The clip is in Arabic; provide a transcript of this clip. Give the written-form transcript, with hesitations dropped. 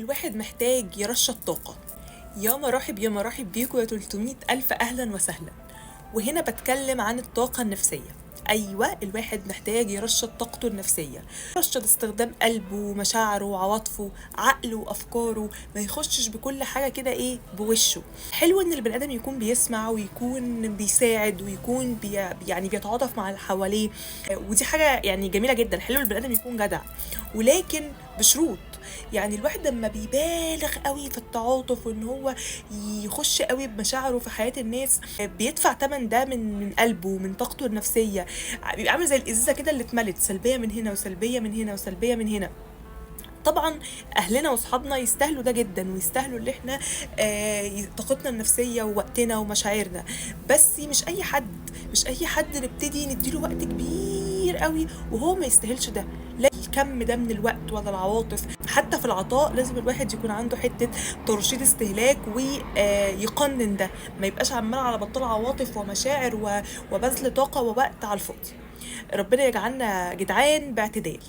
الواحد محتاج يرشد طاقة. يا مرحب بيكم يا 300 ألف أهلا وسهلا. وهنا بتكلم عن الطاقة النفسية. أيوة، الواحد محتاج يرشد طاقته النفسية، يرشد استخدام قلبه ومشاعره وعواطفه، عقله وأفكاره، ما يخشش بكل حاجة كده بوشه. حلو إن البني آدم يكون بيسمع ويكون بيساعد ويكون يعني بيتعاطف مع اللي حواليه. ودي حاجة يعني جميلة جدا. حلو البني آدم يكون جدع، ولكن بشروط. يعني الواحد لما بيبالغ قوي في التعاطف وان هو يخش قوي بمشاعره في حياة الناس، بيدفع تمن ده من قلبه ومن طاقته النفسية. بيبقى عامل زي الازازة كده اللي اتملت سلبية من هنا وسلبية من هنا وسلبية من هنا. طبعا اهلنا واصحابنا يستاهلوا ده جدا، ويستاهلوا اللي احنا طاقتنا النفسيه ووقتنا ومشاعرنا. بس مش اي حد نبتدي نديله وقت كبير قوي وهو ما يستاهلش ده. لا، الكم ده من الوقت ولا العواطف. حتى في العطاء لازم الواحد يكون عنده حته ترشيد استهلاك ويقنن ده، ما يبقاش عمال على بطال عواطف ومشاعر وبذل طاقه ووقت على الفاضي. ربنا يجعلنا جدعان باعتدال.